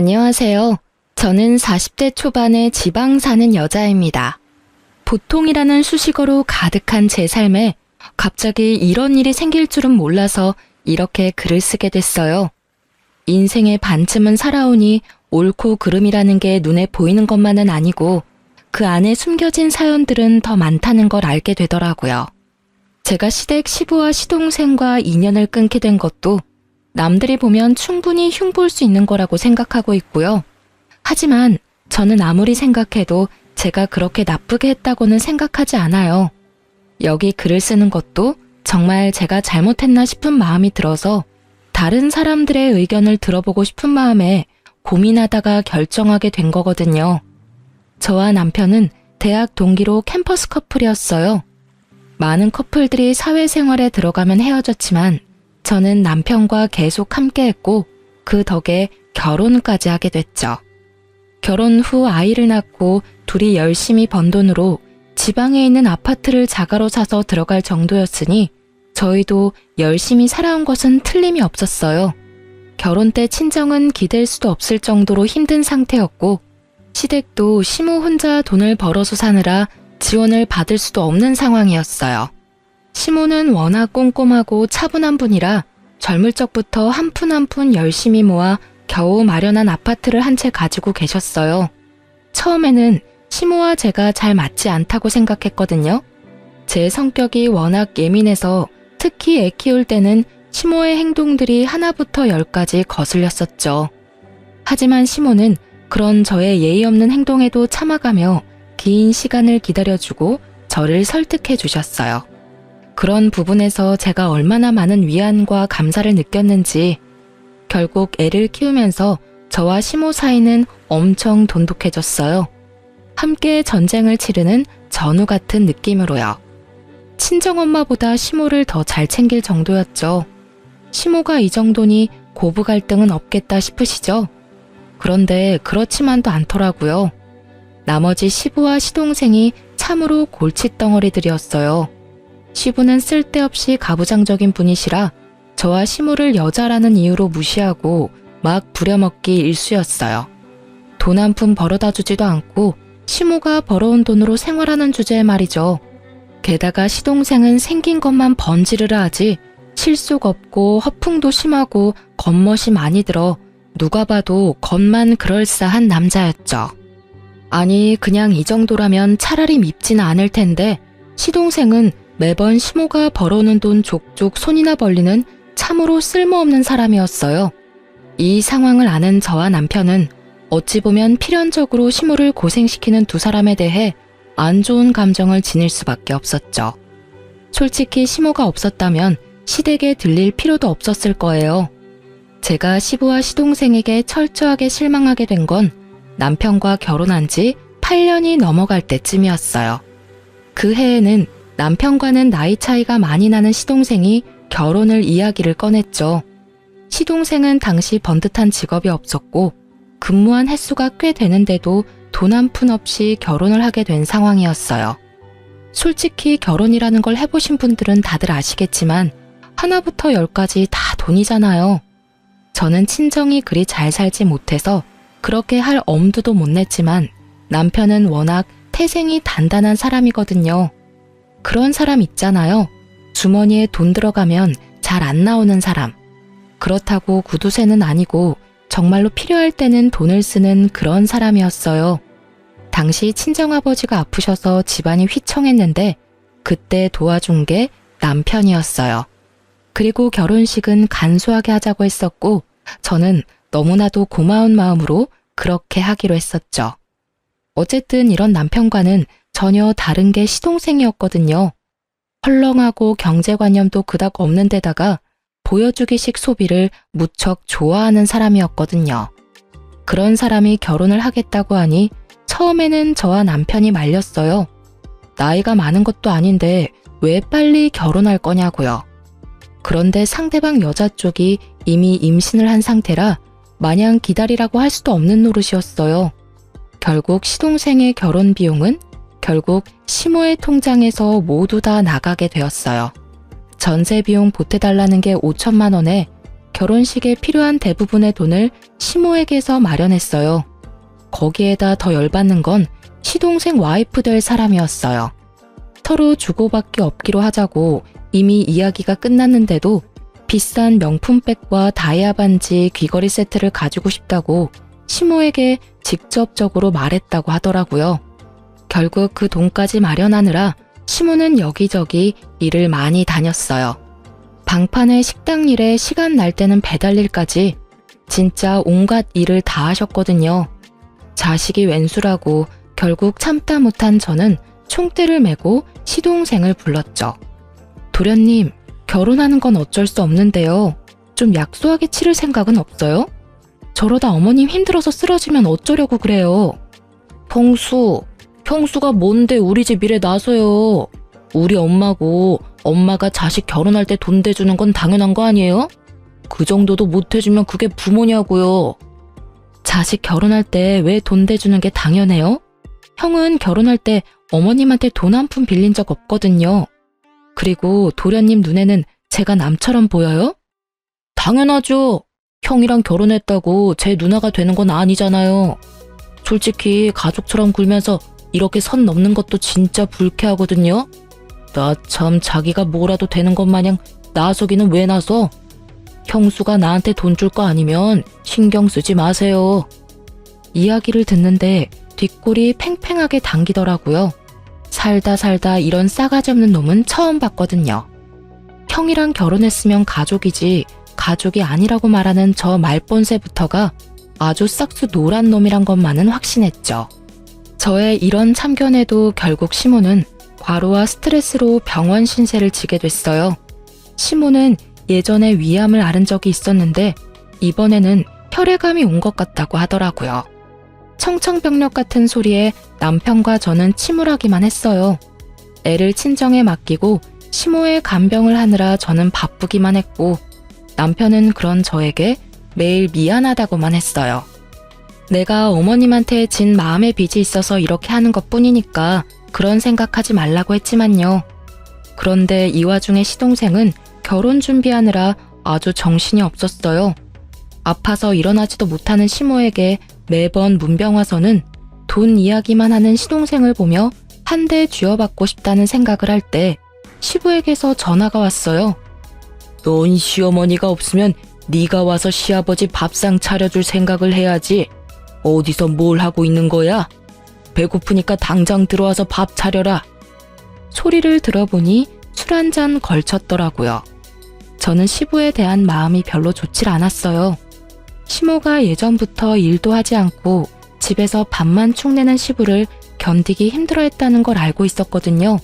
안녕하세요. 저는 40대 초반의 지방 사는 여자입니다. 보통이라는 수식어로 가득한 제 삶에 갑자기 이런 일이 생길 줄은 몰라서 이렇게 글을 쓰게 됐어요. 인생의 반쯤은 살아오니 옳고 그름이라는 게 눈에 보이는 것만은 아니고 그 안에 숨겨진 사연들은 더 많다는 걸 알게 되더라고요. 제가 시댁 시부와 시동생과 인연을 끊게 된 것도 남들이 보면 충분히 흉볼 수 있는 거라고 생각하고 있고요. 하지만 저는 아무리 생각해도 제가 그렇게 나쁘게 했다고는 생각하지 않아요. 여기 글을 쓰는 것도 정말 제가 잘못했나 싶은 마음이 들어서 다른 사람들의 의견을 들어보고 싶은 마음에 고민하다가 결정하게 된 거거든요. 저와 남편은 대학 동기로 캠퍼스 커플이었어요. 많은 커플들이 사회생활에 들어가면 헤어졌지만 저는 남편과 계속 함께했고 그 덕에 결혼까지 하게 됐죠. 결혼 후 아이를 낳고 둘이 열심히 번 돈으로 지방에 있는 아파트를 자가로 사서 들어갈 정도였으니 저희도 열심히 살아온 것은 틀림이 없었어요. 결혼 때 친정은 기댈 수도 없을 정도로 힘든 상태였고 시댁도 시모 혼자 돈을 벌어서 사느라 지원을 받을 수도 없는 상황이었어요. 시모는 워낙 꼼꼼하고 차분한 분이라 젊을 적부터 한 푼 한 푼 열심히 모아 겨우 마련한 아파트를 한 채 가지고 계셨어요. 처음에는 시모와 제가 잘 맞지 않다고 생각했거든요. 제 성격이 워낙 예민해서 특히 애 키울 때는 시모의 행동들이 하나부터 열까지 거슬렸었죠. 하지만 시모는 그런 저의 예의 없는 행동에도 참아가며 긴 시간을 기다려주고 저를 설득해 주셨어요. 그런 부분에서 제가 얼마나 많은 위안과 감사를 느꼈는지 결국 애를 키우면서 저와 시모 사이는 엄청 돈독해졌어요. 함께 전쟁을 치르는 전우 같은 느낌으로요. 친정엄마보다 시모를 더 잘 챙길 정도였죠. 시모가 이 정도니 고부 갈등은 없겠다 싶으시죠? 그런데 그렇지만도 않더라고요. 나머지 시부와 시동생이 참으로 골칫덩어리들이었어요. 시부는 쓸데없이 가부장적인 분이시라 저와 시모를 여자라는 이유로 무시하고 막 부려먹기 일쑤였어요. 돈 한 푼 벌어다 주지도 않고 시모가 벌어온 돈으로 생활하는 주제에 말이죠. 게다가 시동생은 생긴 것만 번지르르 하지 실속 없고 허풍도 심하고 겉멋이 많이 들어 누가 봐도 겉만 그럴싸한 남자였죠. 아니 그냥 이 정도라면 차라리 밉지는 않을 텐데 시동생은 매번 시모가 벌어오는 돈 족족 손이나 벌리는 참으로 쓸모없는 사람이었어요. 이 상황을 아는 저와 남편은 어찌 보면 필연적으로 시모를 고생시키는 두 사람에 대해 안 좋은 감정을 지닐 수밖에 없었죠. 솔직히 시모가 없었다면 시댁에 들릴 필요도 없었을 거예요. 제가 시부와 시동생에게 철저하게 실망하게 된 건 남편과 결혼한 지 8년이 넘어갈 때쯤이었어요. 그 해에는 남편과는 나이 차이가 많이 나는 시동생이 결혼을 이야기를 꺼냈죠. 시동생은 당시 번듯한 직업이 없었고 근무한 횟수가 꽤 되는데도 돈 한 푼 없이 결혼을 하게 된 상황이었어요. 솔직히 결혼이라는 걸 해보신 분들은 다들 아시겠지만 하나부터 열까지 다 돈이잖아요. 저는 친정이 그리 잘 살지 못해서 그렇게 할 엄두도 못 냈지만 남편은 워낙 태생이 단단한 사람이거든요. 그런 사람 있잖아요. 주머니에 돈 들어가면 잘 안 나오는 사람. 그렇다고 구두쇠는 아니고 정말로 필요할 때는 돈을 쓰는 그런 사람이었어요. 당시 친정아버지가 아프셔서 집안이 휘청했는데 그때 도와준 게 남편이었어요. 그리고 결혼식은 간소하게 하자고 했었고 저는 너무나도 고마운 마음으로 그렇게 하기로 했었죠. 어쨌든 이런 남편과는 전혀 다른 게 시동생이었거든요. 헐렁하고 경제관념도 그닥 없는 데다가 보여주기식 소비를 무척 좋아하는 사람이었거든요. 그런 사람이 결혼을 하겠다고 하니 처음에는 저와 남편이 말렸어요. 나이가 많은 것도 아닌데 왜 빨리 결혼할 거냐고요. 그런데 상대방 여자 쪽이 이미 임신을 한 상태라 마냥 기다리라고 할 수도 없는 노릇이었어요. 결국 시동생의 결혼 비용은 결국 시모의 통장에서 모두 다 나가게 되었어요. 전세 비용 보태달라는 게 5천만 원에 결혼식에 필요한 대부분의 돈을 시모에게서 마련했어요. 거기에다 더 열받는 건 시동생 와이프 될 사람이었어요. 서로 주고받기 없기로 하자고 이미 이야기가 끝났는데도 비싼 명품백과 다이아 반지, 귀걸이 세트를 가지고 싶다고 시모에게 직접적으로 말했다고 하더라고요. 결국 그 돈까지 마련하느라 시모는 여기저기 일을 많이 다녔어요. 방판의 식당 일에 시간 날 때는 배달 일까지 진짜 온갖 일을 다 하셨거든요. 자식이 웬수라고 결국 참다 못한 저는 총대를 메고 시동생을 불렀죠. 도련님, 결혼하는 건 어쩔 수 없는데요. 좀 약소하게 치를 생각은 없어요? 저러다 어머님 힘들어서 쓰러지면 어쩌려고 그래요. 형수가 뭔데 우리 집 일에 나서요. 우리 엄마고 엄마가 자식 결혼할 때 돈 대주는 건 당연한 거 아니에요? 그 정도도 못 해주면 그게 부모냐고요. 자식 결혼할 때 왜 돈 대주는 게 당연해요? 형은 결혼할 때 어머님한테 돈 한 푼 빌린 적 없거든요. 그리고 도련님 눈에는 제가 남처럼 보여요? 당연하죠. 형이랑 결혼했다고 제 누나가 되는 건 아니잖아요. 솔직히 가족처럼 굴면서 이렇게 선 넘는 것도 진짜 불쾌하거든요. 나 참 자기가 뭐라도 되는 것 마냥 나서기는 왜 나서? 형수가 나한테 돈 줄 거 아니면 신경 쓰지 마세요. 이야기를 듣는데 뒷골이 팽팽하게 당기더라고요. 살다 이런 싸가지 없는 놈은 처음 봤거든요. 형이랑 결혼했으면 가족이지 가족이 아니라고 말하는 저 말본새부터가 아주 싹수 노란 놈이란 것만은 확신했죠. 저의 이런 참견에도 결국 시모는 과로와 스트레스로 병원 신세를 지게 됐어요. 시모는 예전에 위암을 앓은 적이 있었는데 이번에는 혈액암이 온 것 같다고 하더라고요. 청청병력 같은 소리에 남편과 저는 침울하기만 했어요. 애를 친정에 맡기고 시모의 간병을 하느라 저는 바쁘기만 했고 남편은 그런 저에게 매일 미안하다고만 했어요. 내가 어머님한테 진 마음의 빚이 있어서 이렇게 하는 것뿐이니까 그런 생각하지 말라고 했지만요. 그런데 이 와중에 시동생은 결혼 준비하느라 아주 정신이 없었어요. 아파서 일어나지도 못하는 시모에게 매번 문병 와서는 돈 이야기만 하는 시동생을 보며 한 대 쥐어받고 싶다는 생각을 할 때 시부에게서 전화가 왔어요. 넌 시어머니가 없으면 네가 와서 시아버지 밥상 차려줄 생각을 해야지. 어디서 뭘 하고 있는 거야? 배고프니까 당장 들어와서 밥 차려라. 소리를 들어보니 술 한 잔 걸쳤더라고요. 저는 시부에 대한 마음이 별로 좋질 않았어요. 시모가 예전부터 일도 하지 않고 집에서 밥만 축내는 시부를 견디기 힘들어했다는 걸 알고 있었거든요.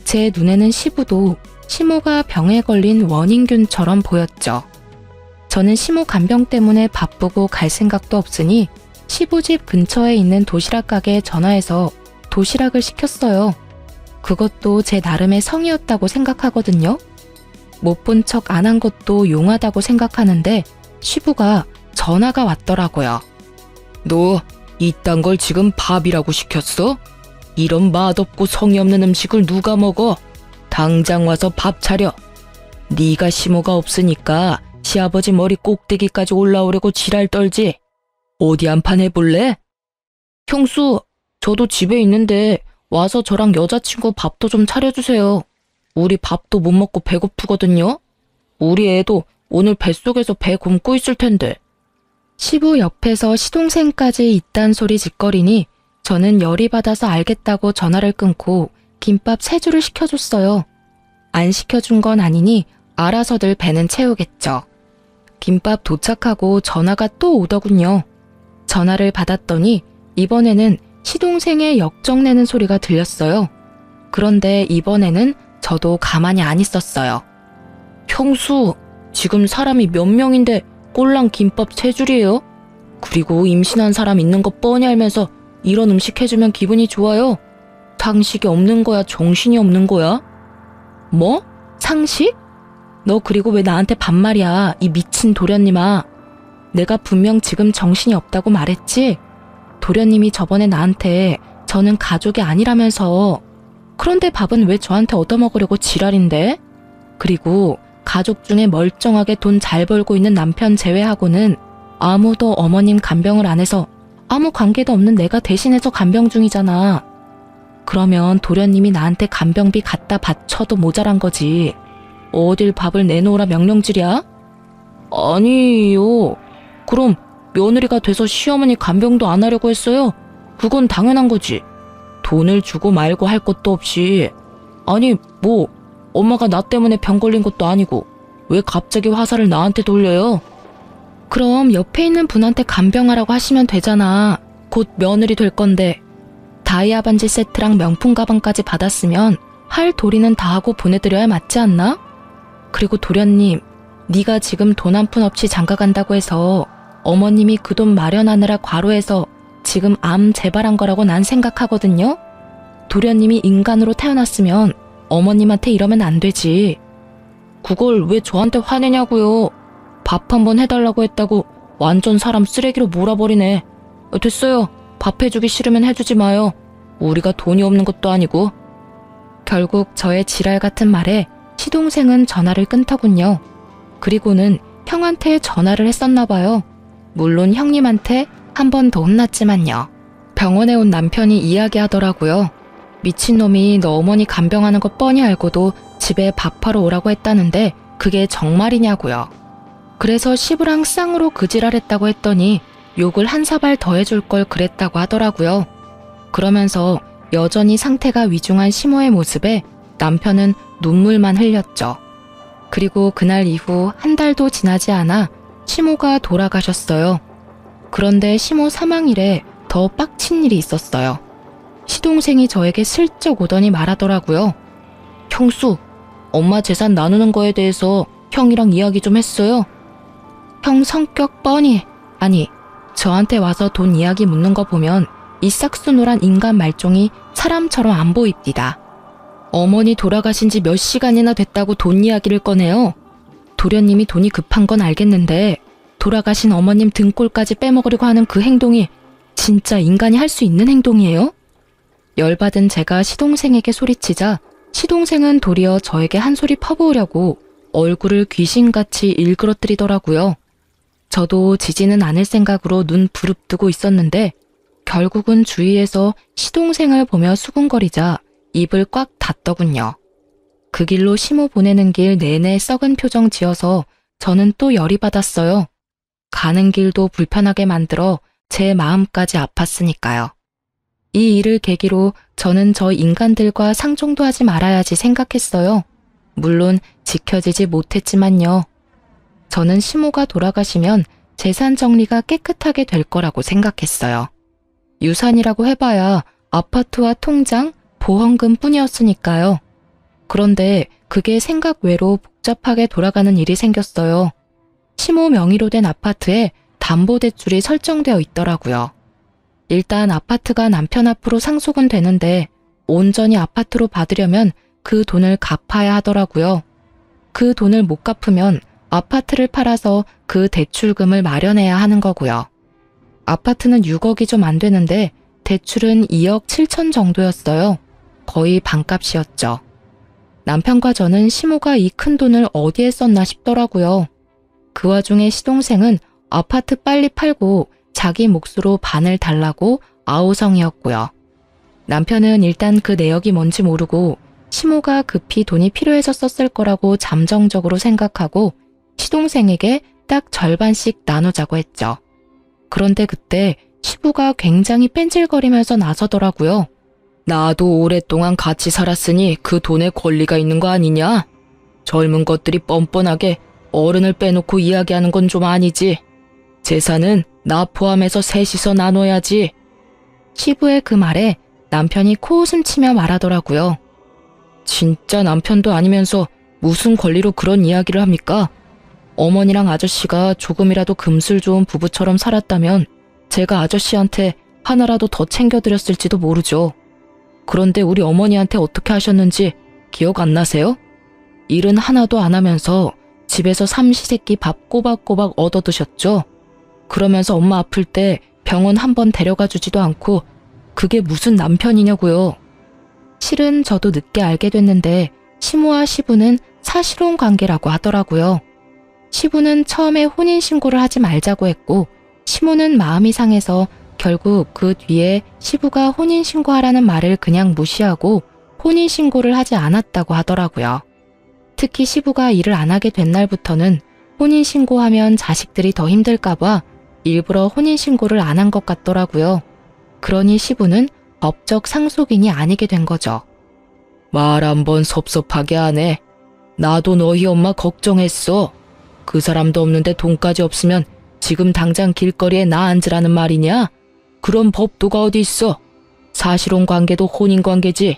제 눈에는 시부도 시모가 병에 걸린 원인균처럼 보였죠. 저는 시모 간병 때문에 바쁘고 갈 생각도 없으니 시부집 근처에 있는 도시락 가게에 전화해서 도시락을 시켰어요. 그것도 제 나름의 성의였다고 생각하거든요. 못 본 척 안 한 것도 용하다고 생각하는데 시부가 전화가 왔더라고요. 너 이딴 걸 지금 밥이라고 시켰어? 이런 맛없고 성의 없는 음식을 누가 먹어? 당장 와서 밥 차려. 네가 시모가 없으니까 시아버지 머리 꼭대기까지 올라오려고 지랄 떨지. 어디 한판 해볼래? 형수, 저도 집에 있는데 와서 저랑 여자친구 밥도 좀 차려주세요. 우리 밥도 못 먹고 배고프거든요. 우리 애도 오늘 뱃속에서 배 굶고 있을 텐데. 시부 옆에서 시동생까지 이딴 소리 짓거리니 저는 열이 받아서 알겠다고 전화를 끊고 김밥 3줄을 시켜줬어요. 안 시켜준 건 아니니 알아서들 배는 채우겠죠. 김밥 도착하고 전화가 또 오더군요. 전화를 받았더니 이번에는 시동생의 역정내는 소리가 들렸어요. 그런데 이번에는 저도 가만히 안 있었어요. 형수, 지금 사람이 몇 명인데 꼴랑 김밥 3줄이에요? 그리고 임신한 사람 있는 거 뻔히 알면서 이런 음식 해주면 기분이 좋아요? 상식이 없는 거야, 정신이 없는 거야? 뭐? 상식? 너 그리고 왜 나한테 반말이야, 이 미친 도련님아. 내가 분명 지금 정신이 없다고 말했지? 도련님이 저번에 나한테 저는 가족이 아니라면서. 그런데 밥은 왜 저한테 얻어먹으려고 지랄인데? 그리고 가족 중에 멀쩡하게 돈 잘 벌고 있는 남편 제외하고는 아무도 어머님 간병을 안 해서 아무 관계도 없는 내가 대신해서 간병 중이잖아. 그러면 도련님이 나한테 간병비 갖다 바쳐도 모자란 거지. 어딜 밥을 내놓으라 명령질이야? 아니요. 그럼 며느리가 돼서 시어머니 간병도 안 하려고 했어요? 그건 당연한 거지. 돈을 주고 말고 할 것도 없이. 아니 뭐 엄마가 나 때문에 병 걸린 것도 아니고 왜 갑자기 화살을 나한테 돌려요? 그럼 옆에 있는 분한테 간병하라고 하시면 되잖아. 곧 며느리 될 건데. 다이아 반지 세트랑 명품 가방까지 받았으면 할 도리는 다 하고 보내드려야 맞지 않나? 그리고 도련님, 네가 지금 돈 한 푼 없이 장가간다고 해서 어머님이 그 돈 마련하느라 과로해서 지금 암 재발한 거라고 난 생각하거든요? 도련님이 인간으로 태어났으면 어머님한테 이러면 안 되지. 그걸 왜 저한테 화내냐고요. 밥 한번 해달라고 했다고 완전 사람 쓰레기로 몰아버리네. 됐어요. 밥 해주기 싫으면 해주지 마요. 우리가 돈이 없는 것도 아니고. 결국 저의 지랄 같은 말에 시동생은 전화를 끊더군요. 그리고는 형한테 전화를 했었나 봐요. 물론 형님한테 한 번 더 혼났지만요. 병원에 온 남편이 이야기하더라고요. 미친놈이 너 어머니 간병하는 거 뻔히 알고도 집에 밥하러 오라고 했다는데 그게 정말이냐고요. 그래서 시부랑 쌍으로 그 지랄했다고 했더니 욕을 한 사발 더 해줄 걸 그랬다고 하더라고요. 그러면서 여전히 상태가 위중한 시모의 모습에 남편은 눈물만 흘렸죠. 그리고 그날 이후 한 달도 지나지 않아 시모가 돌아가셨어요. 그런데 시모 사망일에 더 빡친 일이 있었어요. 시동생이 저에게 슬쩍 오더니 말하더라고요. 형수, 엄마 재산 나누는 거에 대해서 형이랑 이야기 좀 했어요? 형 성격 뻔히, 아니, 저한테 와서 돈 이야기 묻는 거 보면 이 싹수노란 인간 말종이 사람처럼 안 보입니다. 어머니 돌아가신 지 몇 시간이나 됐다고 돈 이야기를 꺼내요. 도련님이 돈이 급한 건 알겠는데 돌아가신 어머님 등골까지 빼먹으려고 하는 그 행동이 진짜 인간이 할 수 있는 행동이에요? 열받은 제가 시동생에게 소리치자 시동생은 도리어 저에게 한 소리 퍼부으려고 얼굴을 귀신같이 일그러뜨리더라고요. 저도 지지는 않을 생각으로 눈 부릅뜨고 있었는데 결국은 주위에서 시동생을 보며 수군거리자 입을 꽉 닫더군요. 그 길로 시모 보내는 길 내내 썩은 표정 지어서 저는 또 열이 받았어요. 가는 길도 불편하게 만들어 제 마음까지 아팠으니까요. 이 일을 계기로 저는 저 인간들과 상종도 하지 말아야지 생각했어요. 물론 지켜지지 못했지만요. 저는 시모가 돌아가시면 재산 정리가 깨끗하게 될 거라고 생각했어요. 유산이라고 해봐야 아파트와 통장, 보험금 뿐이었으니까요. 그런데 그게 생각 외로 복잡하게 돌아가는 일이 생겼어요. 시모 명의로 된 아파트에 담보대출이 설정되어 있더라고요. 일단 아파트가 남편 앞으로 상속은 되는데 온전히 아파트로 받으려면 그 돈을 갚아야 하더라고요. 그 돈을 못 갚으면 아파트를 팔아서 그 대출금을 마련해야 하는 거고요. 아파트는 6억이 좀 안 되는데 대출은 2억 7천 정도였어요. 거의 반값이었죠. 남편과 저는 시모가 이 큰 돈을 어디에 썼나 싶더라고요. 그 와중에 시동생은 아파트 빨리 팔고 자기 몫으로 반을 달라고 아우성이었고요. 남편은 일단 그 내역이 뭔지 모르고 시모가 급히 돈이 필요해서 썼을 거라고 잠정적으로 생각하고 시동생에게 딱 절반씩 나누자고 했죠. 그런데 그때 시부가 굉장히 뺀질거리면서 나서더라고요. 나도 오랫동안 같이 살았으니 그 돈에 권리가 있는 거 아니냐? 젊은 것들이 뻔뻔하게 어른을 빼놓고 이야기하는 건 좀 아니지. 재산은 나 포함해서 셋이서 나눠야지. 시부의 그 말에 남편이 코웃음 치며 말하더라고요. 진짜 남편도 아니면서 무슨 권리로 그런 이야기를 합니까? 어머니랑 아저씨가 조금이라도 금술 좋은 부부처럼 살았다면 제가 아저씨한테 하나라도 더 챙겨드렸을지도 모르죠. 그런데 우리 어머니한테 어떻게 하셨는지 기억 안 나세요? 일은 하나도 안 하면서 집에서 삼시세끼 밥 꼬박꼬박 얻어드셨죠? 그러면서 엄마 아플 때 병원 한 번 데려가 주지도 않고 그게 무슨 남편이냐고요. 실은 저도 늦게 알게 됐는데 시모와 시부는 사실혼 관계라고 하더라고요. 시부는 처음에 혼인신고를 하지 말자고 했고 시모는 마음이 상해서 결국 그 뒤에 시부가 혼인신고하라는 말을 그냥 무시하고 혼인신고를 하지 않았다고 하더라고요. 특히 시부가 일을 안 하게 된 날부터는 혼인신고하면 자식들이 더 힘들까봐 일부러 혼인신고를 안 한 것 같더라고요. 그러니 시부는 법적 상속인이 아니게 된 거죠. 말 한번 섭섭하게 하네. 나도 너희 엄마 걱정했어. 그 사람도 없는데 돈까지 없으면 지금 당장 길거리에 나 앉으라는 말이냐? 그런 법도가 어디 있어? 사실혼 관계도 혼인 관계지.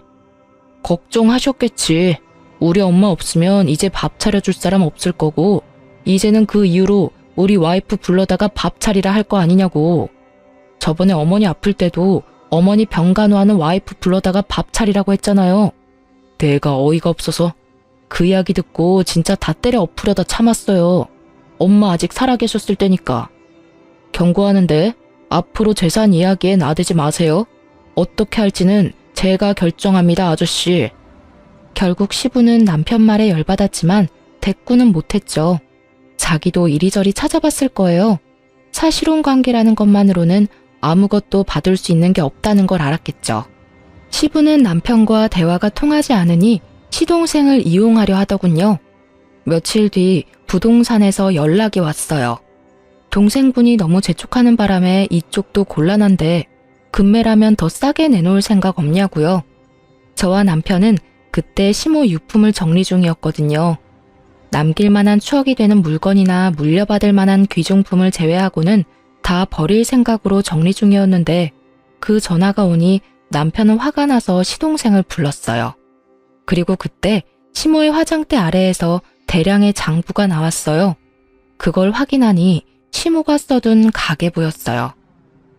걱정하셨겠지. 우리 엄마 없으면 이제 밥 차려줄 사람 없을 거고 이제는 그 이후로 우리 와이프 불러다가 밥 차리라 할 거 아니냐고. 저번에 어머니 아플 때도 어머니 병간호하는 와이프 불러다가 밥 차리라고 했잖아요. 내가 어이가 없어서 그 이야기 듣고 진짜 다 때려 엎으려다 참았어요. 엄마 아직 살아계셨을 때니까. 경고하는데 앞으로 재산 이야기에 나대지 마세요. 어떻게 할지는 제가 결정합니다, 아저씨. 결국 시부는 남편 말에 열받았지만 대꾸는 못했죠. 자기도 이리저리 찾아봤을 거예요. 사실혼 관계라는 것만으로는 아무것도 받을 수 있는 게 없다는 걸 알았겠죠. 시부는 남편과 대화가 통하지 않으니 시동생을 이용하려 하더군요. 며칠 뒤 부동산에서 연락이 왔어요. 동생분이 너무 재촉하는 바람에 이쪽도 곤란한데 금매라면 더 싸게 내놓을 생각 없냐고요. 저와 남편은 그때 시모 유품을 정리 중이었거든요. 남길 만한 추억이 되는 물건이나 물려받을 만한 귀중품을 제외하고는 다 버릴 생각으로 정리 중이었는데 그 전화가 오니 남편은 화가 나서 시동생을 불렀어요. 그리고 그때 시모의 화장대 아래에서 대량의 장부가 나왔어요. 그걸 확인하니 시모가 써둔 가계부였어요.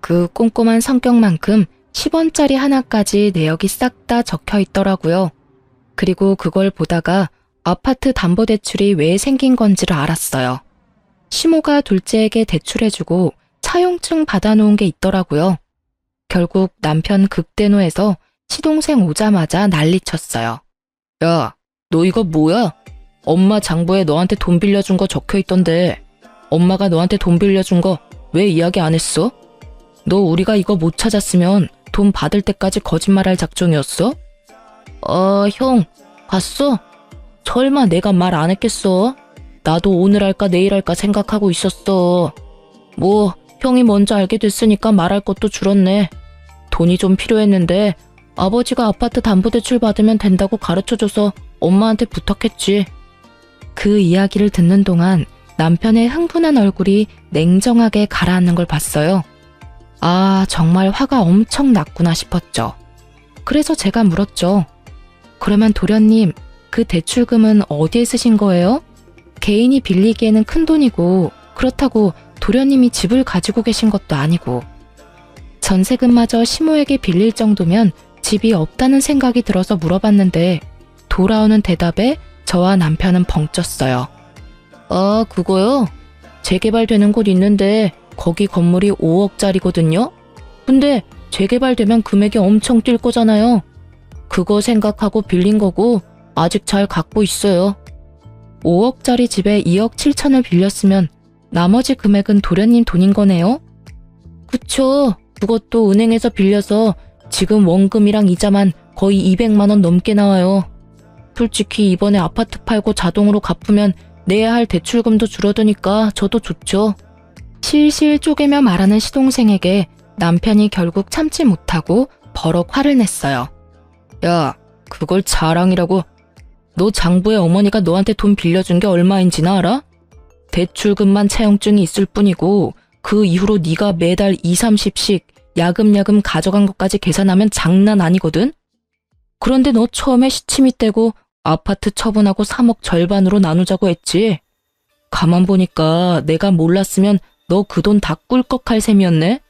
그 꼼꼼한 성격만큼 10원짜리 하나까지 내역이 싹 다 적혀 있더라고요. 그리고 그걸 보다가 아파트 담보대출이 왜 생긴 건지를 알았어요. 시모가 둘째에게 대출해주고 차용증 받아놓은 게 있더라고요. 결국 남편 극대노해서 시동생 오자마자 난리쳤어요. 야, 너 이거 뭐야? 엄마 장부에 너한테 돈 빌려준 거 적혀 있던데 엄마가 너한테 돈 빌려준 거 왜 이야기 안 했어? 너 우리가 이거 못 찾았으면 돈 받을 때까지 거짓말할 작정이었어? 형, 봤어? 설마 내가 말 안 했겠어? 나도 오늘 할까 내일 할까 생각하고 있었어. 뭐 형이 먼저 알게 됐으니까 말할 것도 줄었네. 돈이 좀 필요했는데 아버지가 아파트 담보대출 받으면 된다고 가르쳐줘서 엄마한테 부탁했지. 그 이야기를 듣는 동안 남편의 흥분한 얼굴이 냉정하게 가라앉는 걸 봤어요. 아, 정말 화가 엄청 났구나 싶었죠. 그래서 제가 물었죠. 그러면 도련님, 그 대출금은 어디에 쓰신 거예요? 개인이 빌리기에는 큰 돈이고 그렇다고 도련님이 집을 가지고 계신 것도 아니고 전세금마저 시모에게 빌릴 정도면 집이 없다는 생각이 들어서 물어봤는데 돌아오는 대답에 저와 남편은 벙쪘어요. 아, 그거요? 재개발되는 곳 있는데 거기 건물이 5억짜리거든요? 근데 재개발되면 금액이 엄청 뛸 거잖아요. 그거 생각하고 빌린 거고 아직 잘 갖고 있어요. 5억짜리 집에 2억 7천을 빌렸으면 나머지 금액은 도련님 돈인 거네요? 그쵸. 그것도 은행에서 빌려서 지금 원금이랑 이자만 거의 200만 원 넘게 나와요. 솔직히 이번에 아파트 팔고 자동으로 갚으면 내야 할 대출금도 줄어드니까 저도 좋죠. 실실 쪼개며 말하는 시동생에게 남편이 결국 참지 못하고 버럭 화를 냈어요. 야, 그걸 자랑이라고. 너 장부에 어머니가 너한테 돈 빌려준 게 얼마인지나 알아? 대출금만 차용증이 있을 뿐이고 그 이후로 네가 매달 2, 30씩 야금야금 가져간 것까지 계산하면 장난 아니거든? 그런데 너 처음에 시치미 떼고 아파트 처분하고 3억 절반으로 나누자고 했지? 가만 보니까 내가 몰랐으면 너 그 돈 다 꿀꺽할 셈이었네?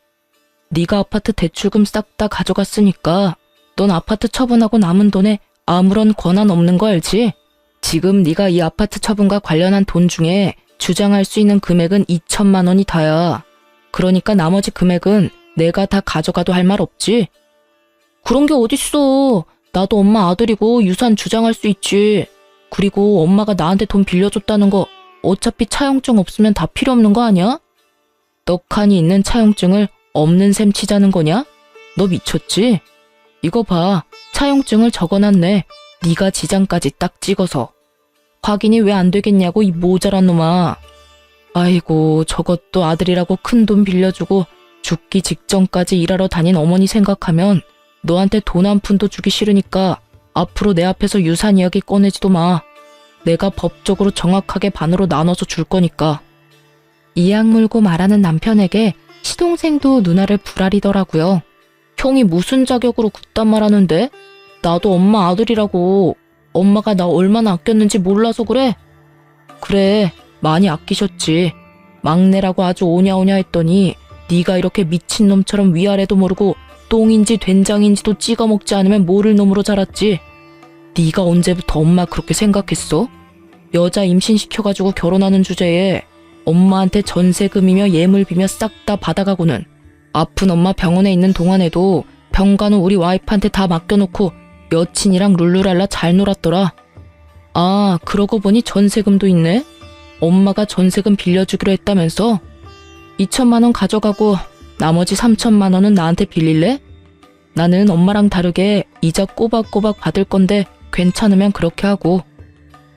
네가 아파트 대출금 싹 다 가져갔으니까 넌 아파트 처분하고 남은 돈에 아무런 권한 없는 거 알지? 지금 네가 이 아파트 처분과 관련한 돈 중에 주장할 수 있는 금액은 2천만 원이 다야. 그러니까 나머지 금액은 내가 다 가져가도 할 말 없지? 그런 게 어딨어. 나도 엄마 아들이고 유산 주장할 수 있지. 그리고 엄마가 나한테 돈 빌려줬다는 거 어차피 차용증 없으면 다 필요 없는 거 아니야? 떡하니 있는 차용증을 없는 셈 치자는 거냐? 너 미쳤지? 이거 봐. 차용증을 적어놨네. 네가 지장까지 딱 찍어서. 확인이 왜 안 되겠냐고 이 모자란 놈아. 아이고 저것도 아들이라고 큰 돈 빌려주고 죽기 직전까지 일하러 다닌 어머니 생각하면 너한테 돈 한 푼도 주기 싫으니까 앞으로 내 앞에서 유산 이야기 꺼내지도 마. 내가 법적으로 정확하게 반으로 나눠서 줄 거니까. 이악 물고 말하는 남편에게 시동생도 누나를 부라리더라고요. 형이 무슨 자격으로 그딴 말하는데? 나도 엄마 아들이라고. 엄마가 나 얼마나 아꼈는지 몰라서 그래? 그래, 많이 아끼셨지. 막내라고 아주 오냐오냐 했더니 네가 이렇게 미친놈처럼 위아래도 모르고 똥인지 된장인지도 찍어 먹지 않으면 모를 놈으로 자랐지. 네가 언제부터 엄마 그렇게 생각했어? 여자 임신시켜가지고 결혼하는 주제에 엄마한테 전세금이며 예물비며 싹 다 받아가고는 아픈 엄마 병원에 있는 동안에도 병간호 우리 와이프한테 다 맡겨놓고 여친이랑 룰루랄라 잘 놀았더라. 아, 그러고 보니 전세금도 있네? 엄마가 전세금 빌려주기로 했다면서? 2천만 원 가져가고 나머지 3천만 원은 나한테 빌릴래? 나는 엄마랑 다르게 이자 꼬박꼬박 받을 건데 괜찮으면 그렇게 하고.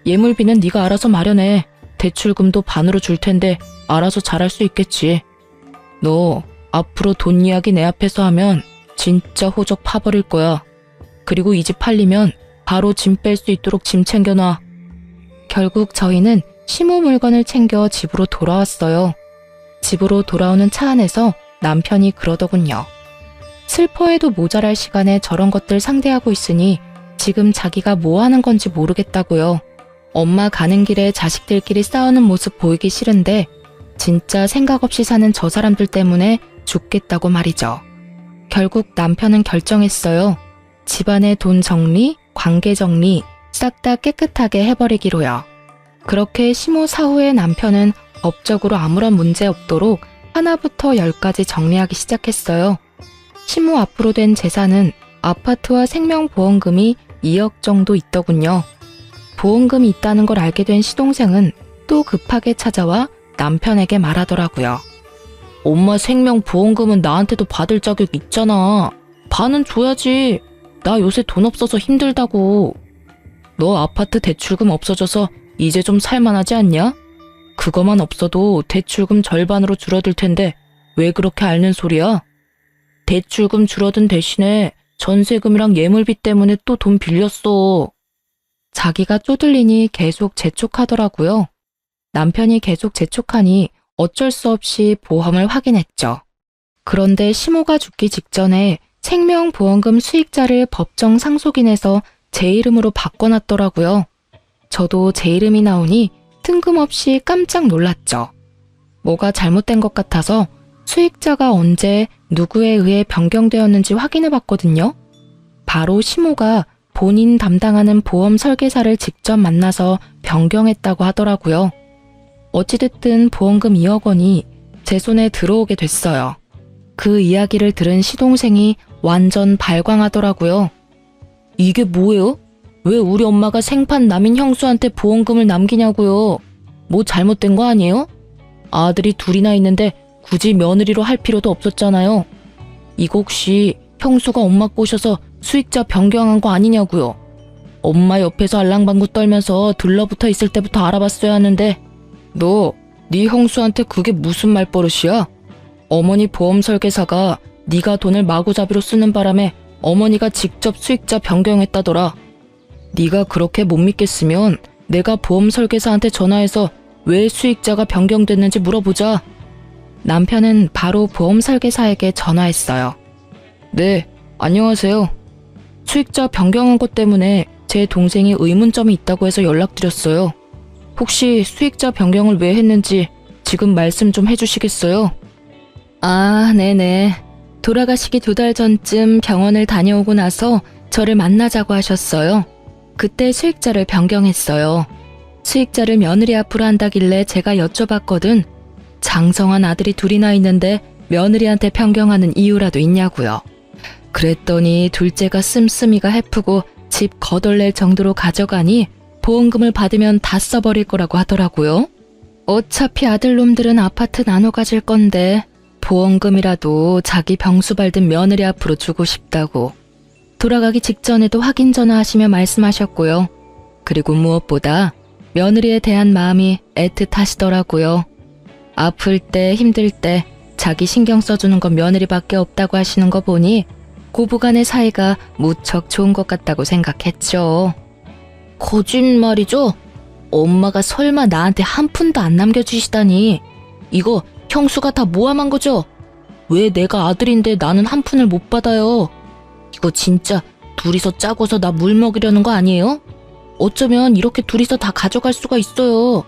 예물비는 네가 알아서 마련해. 대출금도 반으로 줄 텐데 알아서 잘할 수 있겠지. 너 앞으로 돈 이야기 내 앞에서 하면 진짜 호적 파버릴 거야. 그리고 이 집 팔리면 바로 짐 뺄 수 있도록 짐 챙겨놔. 결국 저희는 시모 물건을 챙겨 집으로 돌아왔어요. 집으로 돌아오는 차 안에서 남편이 그러더군요. 슬퍼해도 모자랄 시간에 저런 것들 상대하고 있으니 지금 자기가 뭐 하는 건지 모르겠다고요. 엄마 가는 길에 자식들끼리 싸우는 모습 보이기 싫은데 진짜 생각 없이 사는 저 사람들 때문에 죽겠다고 말이죠. 결국 남편은 결정했어요. 집안의 돈 정리, 관계 정리 싹 다 깨끗하게 해버리기로요. 그렇게 시모 사후에 남편은 법적으로 아무런 문제 없도록 하나부터 10까지 정리하기 시작했어요. 시모 앞으로 된 재산은 아파트와 생명보험금이 2억 정도 있더군요. 보험금이 있다는 걸 알게 된 시동생은 또 급하게 찾아와 남편에게 말하더라고요. 엄마 생명보험금은 나한테도 받을 자격 있잖아. 반은 줘야지. 나 요새 돈 없어서 힘들다고. 너 아파트 대출금 없어져서 이제 좀 살만하지 않냐? 그거만 없어도 대출금 절반으로 줄어들 텐데 왜 그렇게 앓는 소리야? 대출금 줄어든 대신에 전세금이랑 예물비 때문에 또 돈 빌렸어. 자기가 쪼들리니 계속 재촉하더라고요. 남편이 계속 재촉하니 어쩔 수 없이 보험을 확인했죠. 그런데 시모가 죽기 직전에 생명보험금 수익자를 법정 상속인에서 제 이름으로 바꿔놨더라고요. 저도 제 이름이 나오니 뜬금없이 깜짝 놀랐죠. 뭐가 잘못된 것 같아서 수익자가 언제 누구에 의해 변경되었는지 확인해봤거든요. 바로 시모가 본인 담당하는 보험 설계사를 직접 만나서 변경했다고 하더라고요. 어찌됐든 보험금 2억 원이 제 손에 들어오게 됐어요. 그 이야기를 들은 시동생이 완전 발광하더라고요. 이게 뭐예요? 왜 우리 엄마가 생판 남인 형수한테 보험금을 남기냐고요? 뭐 잘못된 거 아니에요? 아들이 둘이나 있는데 굳이 며느리로 할 필요도 없었잖아요. 이거 혹시 형수가 엄마 꼬셔서 수익자 변경한 거 아니냐고요? 엄마 옆에서 알랑방구 떨면서 들러붙어 있을 때부터 알아봤어야 하는데 네 형수한테 그게 무슨 말버릇이야? 어머니 보험 설계사가 네가 돈을 마구잡이로 쓰는 바람에 어머니가 직접 수익자 변경했다더라. 네가 그렇게 못 믿겠으면 내가 보험 설계사한테 전화해서 왜 수익자가 변경됐는지 물어보자. 남편은 바로 보험 설계사에게 전화했어요. 네, 안녕하세요. 수익자 변경한 것 때문에 제 동생이 의문점이 있다고 해서 연락드렸어요. 혹시 수익자 변경을 왜 했는지 지금 말씀 좀 해주시겠어요? 아, 네네. 돌아가시기 2달 전쯤 병원을 다녀오고 나서 저를 만나자고 하셨어요. 그때 수익자를 변경했어요. 수익자를 며느리 앞으로 한다길래 제가 여쭤봤거든. 장성한 아들이 둘이나 있는데 며느리한테 변경하는 이유라도 있냐고요. 그랬더니 둘째가 씀씀이가 해프고 집 거덜낼 정도로 가져가니 보험금을 받으면 다 써버릴 거라고 하더라고요. 어차피 아들놈들은 아파트 나눠 가질 건데 보험금이라도 자기 병수 밟은 며느리 앞으로 주고 싶다고 돌아가기 직전에도 확인 전화하시며 말씀하셨고요. 그리고 무엇보다 며느리에 대한 마음이 애틋하시더라고요. 아플 때 힘들 때 자기 신경 써주는 건 며느리밖에 없다고 하시는 거 보니 고부간의 사이가 무척 좋은 것 같다고 생각했죠. 거짓말이죠? 엄마가 설마 나한테 한 푼도 안 남겨주시다니. 이거 형수가 다 모함한 거죠? 왜 내가 아들인데 나는 한 푼을 못 받아요? 이거 진짜 둘이서 짜고서 나 물 먹이려는 거 아니에요? 어쩌면 이렇게 둘이서 다 가져갈 수가 있어요.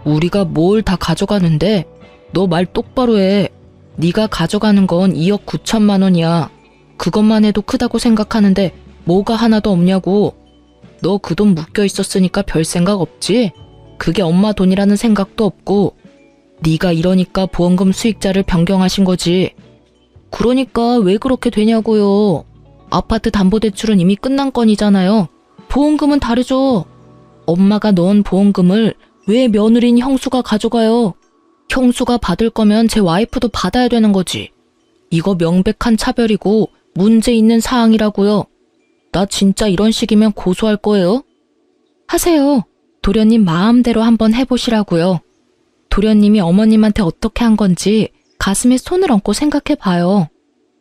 우리가 뭘 다 가져가는데? 너 말 똑바로 해. 네가 가져가는 건 2억 9천만 원이야. 그것만 해도 크다고 생각하는데 뭐가 하나도 없냐고. 너 그 돈 묶여 있었으니까 별 생각 없지? 그게 엄마 돈이라는 생각도 없고 네가 이러니까 보험금 수익자를 변경하신 거지. 그러니까 왜 그렇게 되냐고요. 아파트 담보대출은 이미 끝난 건이잖아요. 보험금은 다르죠. 엄마가 넣은 보험금을 왜 며느리인 형수가 가져가요? 형수가 받을 거면 제 와이프도 받아야 되는 거지. 이거 명백한 차별이고 문제 있는 사항이라고요. 나 진짜 이런 식이면 고소할 거예요. 하세요. 도련님 마음대로 한번 해보시라고요. 도련님이 어머님한테 어떻게 한 건지 가슴에 손을 얹고 생각해봐요.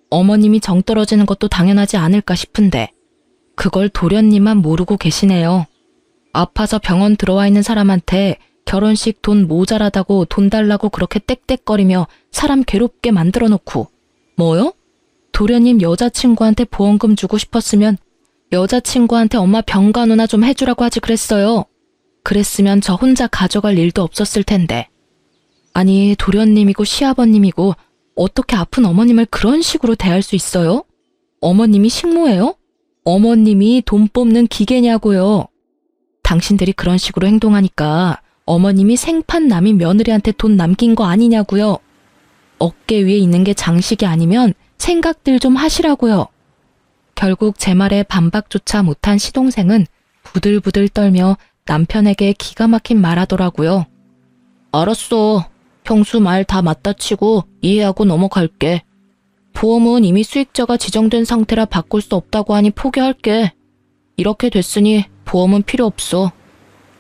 어머님이 정 떨어지는 것도 당연하지 않을까 싶은데 그걸 도련님만 모르고 계시네요. 아파서 병원 들어와 있는 사람한테 결혼식 돈 모자라다고 돈 달라고 그렇게 떽떽거리며 사람 괴롭게 만들어 놓고 뭐요? 도련님 여자친구한테 보험금 주고 싶었으면 여자친구한테 엄마 병간호나 좀 해주라고 하지 그랬어요. 그랬으면 저 혼자 가져갈 일도 없었을 텐데. 아니 도련님이고 시아버님이고 어떻게 아픈 어머님을 그런 식으로 대할 수 있어요? 어머님이 식모예요? 어머님이 돈 뽑는 기계냐고요. 당신들이 그런 식으로 행동하니까 어머님이 생판 남인 며느리한테 돈 남긴 거 아니냐고요. 어깨 위에 있는 게 장식이 아니면 생각들 좀 하시라고요. 결국 제 말에 반박조차 못한 시동생은 부들부들 떨며 남편에게 기가 막힌 말하더라고요. 알았어. 형수 말 다 맞다 치고 이해하고 넘어갈게. 보험은 이미 수익자가 지정된 상태라 바꿀 수 없다고 하니 포기할게. 이렇게 됐으니 보험은 필요 없어.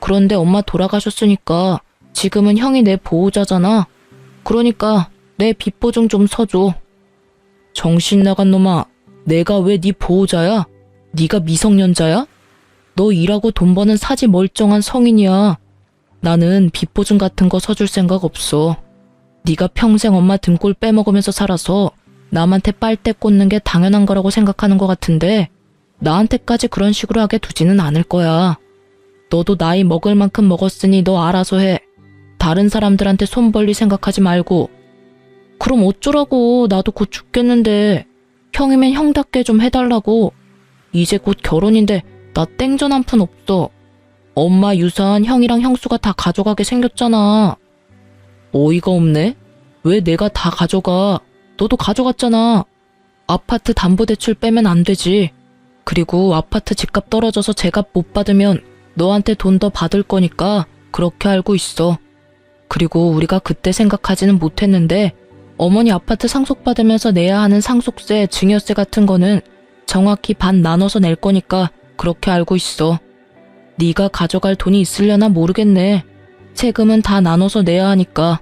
그런데 엄마 돌아가셨으니까 지금은 형이 내 보호자잖아. 그러니까 내 빚보증 좀 서줘. 정신 나간 놈아. 내가 왜 네 보호자야? 네가 미성년자야? 너 일하고 돈 버는 사지 멀쩡한 성인이야. 나는 빚보증 같은 거 서줄 생각 없어. 네가 평생 엄마 등골 빼먹으면서 살아서 남한테 빨대 꽂는 게 당연한 거라고 생각하는 것 같은데 나한테까지 그런 식으로 하게 두지는 않을 거야. 너도 나이 먹을 만큼 먹었으니 너 알아서 해. 다른 사람들한테 손 벌릴 생각하지 말고. 그럼 어쩌라고. 나도 곧 죽겠는데. 형이면 형답게 좀 해달라고. 이제 곧 결혼인데 나 땡전 한 푼 없어. 엄마 유산 형이랑 형수가 다 가져가게 생겼잖아. 어이가 없네. 왜 내가 다 가져가. 너도 가져갔잖아. 아파트 담보대출 빼면 안 되지. 그리고 아파트 집값 떨어져서 제값 못 받으면 너한테 돈 더 받을 거니까 그렇게 알고 있어. 그리고 우리가 그때 생각하지는 못했는데 어머니 아파트 상속받으면서 내야 하는 상속세, 증여세 같은 거는 정확히 반 나눠서 낼 거니까 그렇게 알고 있어. 네가 가져갈 돈이 있으려나 모르겠네. 세금은 다 나눠서 내야 하니까.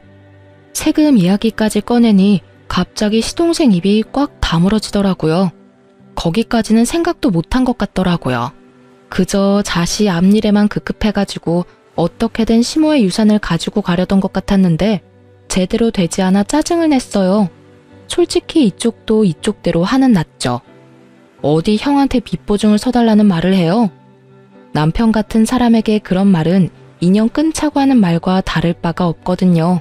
세금 이야기까지 꺼내니 갑자기 시동생 입이 꽉 다물어지더라고요. 거기까지는 생각도 못한 것 같더라고요. 그저 자시 앞일에만 급급해가지고 어떻게든 시모의 유산을 가지고 가려던 것 같았는데 제대로 되지 않아 짜증을 냈어요. 솔직히 이쪽도 이쪽대로 화는 났죠. 어디 형한테 빚보증을 서달라는 말을 해요? 남편 같은 사람에게 그런 말은 인연 끊자고 하는 말과 다를 바가 없거든요.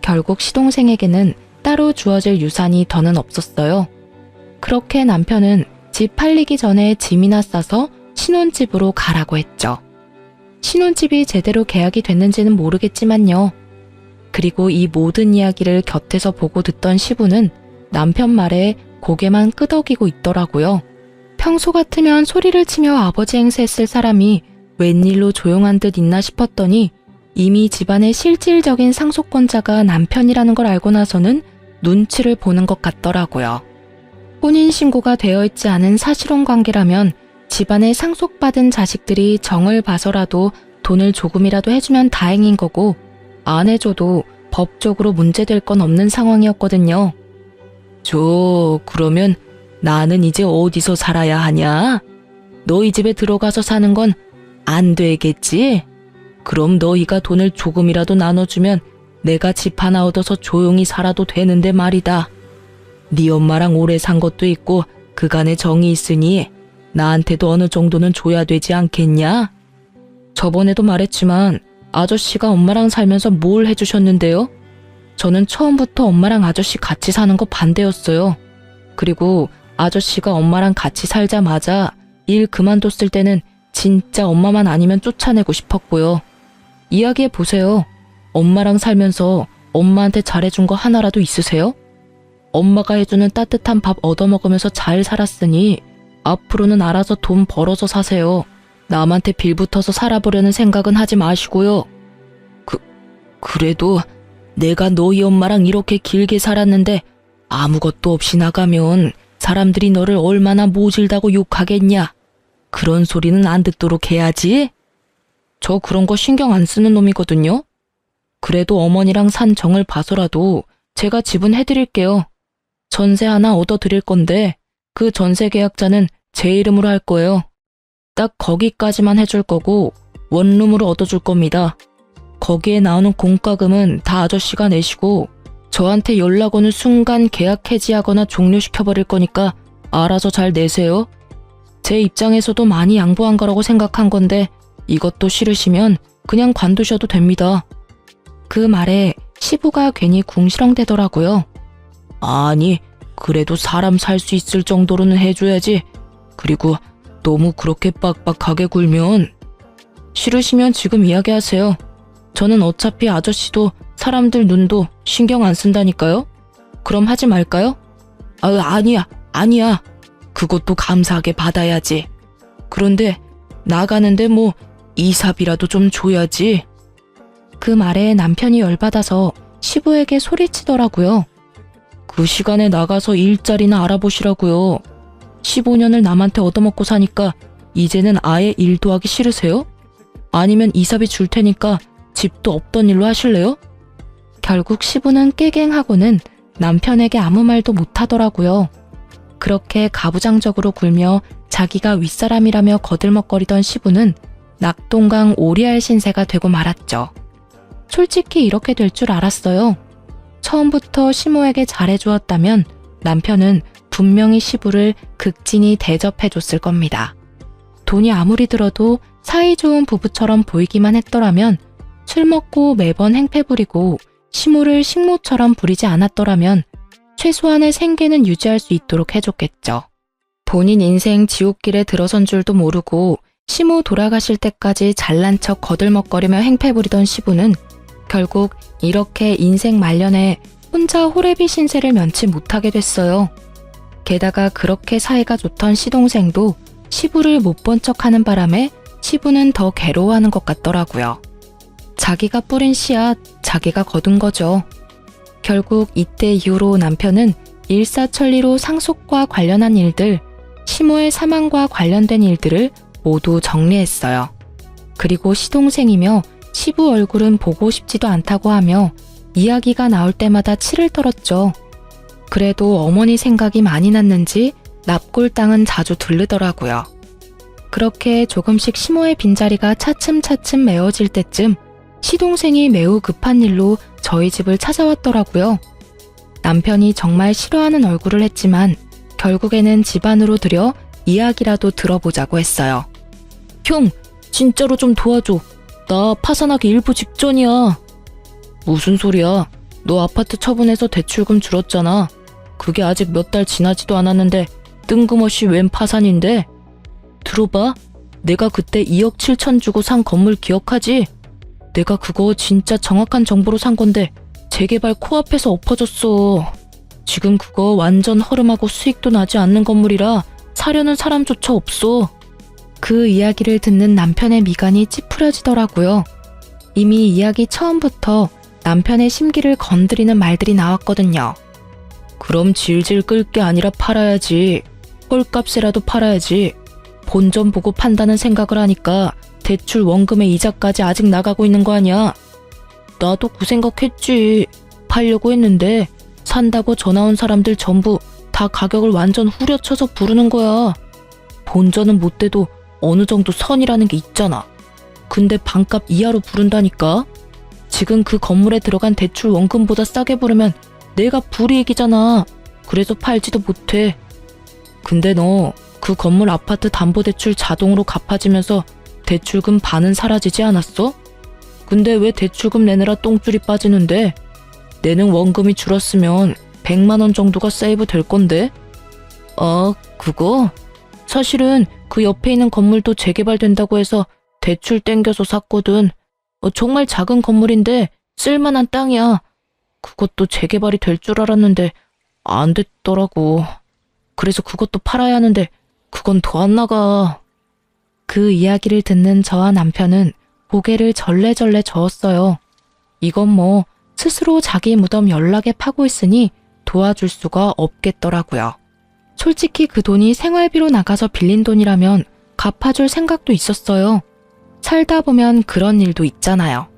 결국 시동생에게는 따로 주어질 유산이 더는 없었어요. 그렇게 남편은 집 팔리기 전에 짐이나 싸서 신혼집으로 가라고 했죠. 신혼집이 제대로 계약이 됐는지는 모르겠지만요. 그리고 이 모든 이야기를 곁에서 보고 듣던 시부는 남편 말에 고개만 끄덕이고 있더라고요. 평소 같으면 소리를 치며 아버지 행세했을 사람이 웬일로 조용한 듯 있나 싶었더니 이미 집안의 실질적인 상속권자가 남편이라는 걸 알고 나서는 눈치를 보는 것 같더라고요. 혼인신고가 되어 있지 않은 사실혼 관계라면 집안에 상속받은 자식들이 정을 봐서라도 돈을 조금이라도 해주면 다행인 거고 안 해줘도 법적으로 문제될 건 없는 상황이었거든요. 그러면 나는 이제 어디서 살아야 하냐? 너희 집에 들어가서 사는 건 안 되겠지? 그럼 너희가 돈을 조금이라도 나눠주면 내가 집 하나 얻어서 조용히 살아도 되는데 말이다. 네 엄마랑 오래 산 것도 있고 그간의 정이 있으니 나한테도 어느 정도는 줘야 되지 않겠냐? 저번에도 말했지만 아저씨가 엄마랑 살면서 뭘 해주셨는데요? 저는 처음부터 엄마랑 아저씨 같이 사는 거 반대였어요. 그리고 아저씨가 엄마랑 같이 살자마자 일 그만뒀을 때는 진짜 엄마만 아니면 쫓아내고 싶었고요. 이야기해 보세요. 엄마랑 살면서 엄마한테 잘해준 거 하나라도 있으세요? 엄마가 해주는 따뜻한 밥 얻어먹으면서 잘 살았으니 앞으로는 알아서 돈 벌어서 사세요. 남한테 빌붙어서 살아보려는 생각은 하지 마시고요. 그래도 내가 너희 엄마랑 이렇게 길게 살았는데 아무것도 없이 나가면 사람들이 너를 얼마나 모질다고 욕하겠냐. 그런 소리는 안 듣도록 해야지. 저 그런 거 신경 안 쓰는 놈이거든요. 그래도 어머니랑 산 정을 봐서라도 제가 지분해드릴게요. 전세 하나 얻어드릴 건데 그 전세 계약자는 제 이름으로 할 거예요. 딱 거기까지만 해줄 거고 원룸으로 얻어줄 겁니다. 거기에 나오는 공과금은 다 아저씨가 내시고 저한테 연락 오는 순간 계약 해지하거나 종료시켜버릴 거니까 알아서 잘 내세요. 제 입장에서도 많이 양보한 거라고 생각한 건데 이것도 싫으시면 그냥 관두셔도 됩니다. 그 말에 시부가 괜히 궁시렁대더라고요. 아니, 그래도 사람 살 수 있을 정도로는 해줘야지. 그리고 너무 그렇게 빡빡하게 굴면. 싫으시면 지금 이야기하세요. 저는 어차피 아저씨도 사람들 눈도 신경 안 쓴다니까요. 그럼 하지 말까요? 아니야. 그것도 감사하게 받아야지. 그런데 나가는데 뭐 이삽이라도 좀 줘야지. 그 말에 남편이 열받아서 시부에게 소리치더라고요. 그 시간에 나가서 일자리나 알아보시라고요. 15년을 남한테 얻어먹고 사니까 이제는 아예 일도 하기 싫으세요? 아니면 이삽이 줄 테니까 집도 없던 일로 하실래요? 결국 시부는 깨갱하고는 남편에게 아무 말도 못하더라고요. 그렇게 가부장적으로 굴며 자기가 윗사람이라며 거들먹거리던 시부는 낙동강 오리알 신세가 되고 말았죠. 솔직히 이렇게 될 줄 알았어요. 처음부터 시모에게 잘해주었다면 남편은 분명히 시부를 극진히 대접해줬을 겁니다. 돈이 아무리 들어도 사이좋은 부부처럼 보이기만 했더라면, 술 먹고 매번 행패 부리고 시모를 식모처럼 부리지 않았더라면 최소한의 생계는 유지할 수 있도록 해줬겠죠. 본인 인생 지옥길에 들어선 줄도 모르고 시모 돌아가실 때까지 잘난 척 거들먹거리며 행패 부리던 시부는 결국 이렇게 인생 말년에 혼자 호래비 신세를 면치 못하게 됐어요. 게다가 그렇게 사이가 좋던 시동생도 시부를 못 본 척하는 바람에 시부는 더 괴로워하는 것 같더라고요. 자기가 뿌린 씨앗, 자기가 거둔 거죠. 결국 이때 이후로 남편은 일사천리로 상속과 관련한 일들, 시모의 사망과 관련된 일들을 모두 정리했어요. 그리고 시동생이며 시부 얼굴은 보고 싶지도 않다고 하며 이야기가 나올 때마다 치를 떨었죠. 그래도 어머니 생각이 많이 났는지 납골 땅은 자주 들르더라고요. 그렇게 조금씩 시모의 빈자리가 차츰차츰 메워질 때쯤 시동생이 매우 급한 일로 저희 집을 찾아왔더라고요. 남편이 정말 싫어하는 얼굴을 했지만 결국에는 집 안으로 들여 이야기라도 들어보자고 했어요. 형, 진짜로 좀 도와줘. 나 파산하기 일부 직전이야. 무슨 소리야? 너 아파트 처분해서 대출금 줄었잖아. 그게 아직 몇 달 지나지도 않았는데 뜬금없이 웬 파산인데? 들어봐. 내가 그때 2억 7천 주고 산 건물 기억하지? 내가 그거 진짜 정확한 정보로 산 건데 재개발 코앞에서 엎어졌어. 지금 그거 완전 허름하고 수익도 나지 않는 건물이라 사려는 사람조차 없어. 그 이야기를 듣는 남편의 미간이 찌푸려지더라고요. 이미 이야기 처음부터 남편의 심기를 건드리는 말들이 나왔거든요. 그럼 질질 끌 게 아니라 팔아야지. 헐값이라도 팔아야지. 본전 보고 판다는 생각을 하니까 대출 원금의 이자까지 아직 나가고 있는 거 아니야. 나도 그 생각했지. 팔려고 했는데 산다고 전화 온 사람들 전부 다 가격을 완전 후려쳐서 부르는 거야. 본전은 못 돼도 어느 정도 선이라는 게 있잖아. 근데 반값 이하로 부른다니까. 지금 그 건물에 들어간 대출 원금보다 싸게 부르면 내가 불이익이잖아. 그래서 팔지도 못해. 근데 너 그 건물 아파트 담보대출 자동으로 갚아지면서 대출금 반은 사라지지 않았어? 근데 왜 대출금 내느라 똥줄이 빠지는데? 내는 원금이 줄었으면 100만 원 정도가 세이브 될 건데? 그거? 사실은 그 옆에 있는 건물도 재개발된다고 해서 대출 땡겨서 샀거든. 정말 작은 건물인데 쓸만한 땅이야. 그것도 재개발이 될 줄 알았는데 안 됐더라고. 그래서 그것도 팔아야 하는데 그건 더 안 나가. 그 이야기를 듣는 저와 남편은 고개를 절레절레 저었어요. 이건 뭐 스스로 자기 무덤 연락에 파고 있으니 도와줄 수가 없겠더라고요. 솔직히 그 돈이 생활비로 나가서 빌린 돈이라면 갚아줄 생각도 있었어요. 살다 보면 그런 일도 있잖아요.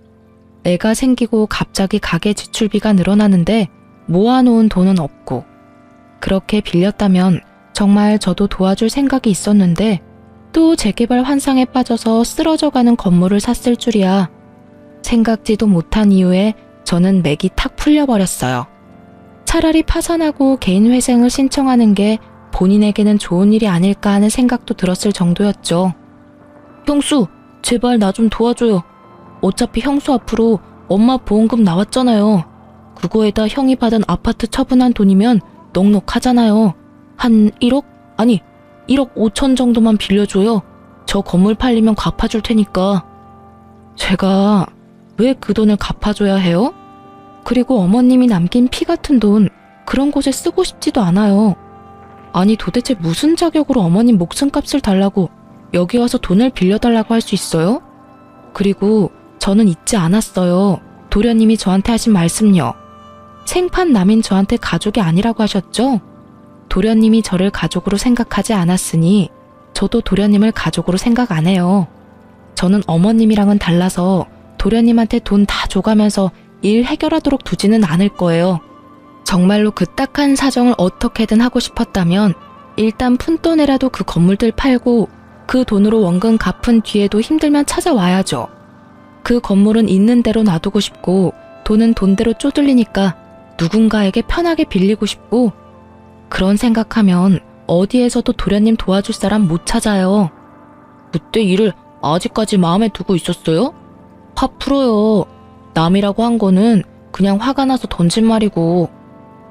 애가 생기고 갑자기 가계 지출비가 늘어나는데 모아놓은 돈은 없고, 그렇게 빌렸다면 정말 저도 도와줄 생각이 있었는데 또 재개발 환상에 빠져서 쓰러져가는 건물을 샀을 줄이야. 생각지도 못한 이유에 저는 맥이 탁 풀려버렸어요. 차라리 파산하고 개인회생을 신청하는 게 본인에게는 좋은 일이 아닐까 하는 생각도 들었을 정도였죠. 형수, 제발 나 좀 도와줘요. 어차피 형수 앞으로 엄마 보험금 나왔잖아요. 그거에다 형이 받은 아파트 처분한 돈이면 넉넉하잖아요. 한 1억? 아니, 1억 5천 정도만 빌려줘요. 저 건물 팔리면 갚아줄 테니까. 제가 왜 그 돈을 갚아줘야 해요? 그리고 어머님이 남긴 피 같은 돈, 그런 곳에 쓰고 싶지도 않아요. 아니, 도대체 무슨 자격으로 어머님 목숨값을 달라고 여기 와서 돈을 빌려달라고 할 수 있어요? 그리고 저는 잊지 않았어요. 도련님이 저한테 하신 말씀요. 생판 남인 저한테 가족이 아니라고 하셨죠? 도련님이 저를 가족으로 생각하지 않았으니 저도 도련님을 가족으로 생각 안 해요. 저는 어머님이랑은 달라서 도련님한테 돈 다 줘가면서 일 해결하도록 두지는 않을 거예요. 정말로 그 딱한 사정을 어떻게든 하고 싶었다면 일단 푼돈에라도 그 건물들 팔고 그 돈으로 원금 갚은 뒤에도 힘들면 찾아와야죠. 그 건물은 있는 대로 놔두고 싶고 돈은 돈대로 쪼들리니까 누군가에게 편하게 빌리고 싶고, 그런 생각하면 어디에서도 도련님 도와줄 사람 못 찾아요. 그때 일을 아직까지 마음에 두고 있었어요? 화 풀어요. 남이라고 한 거는 그냥 화가 나서 던진 말이고,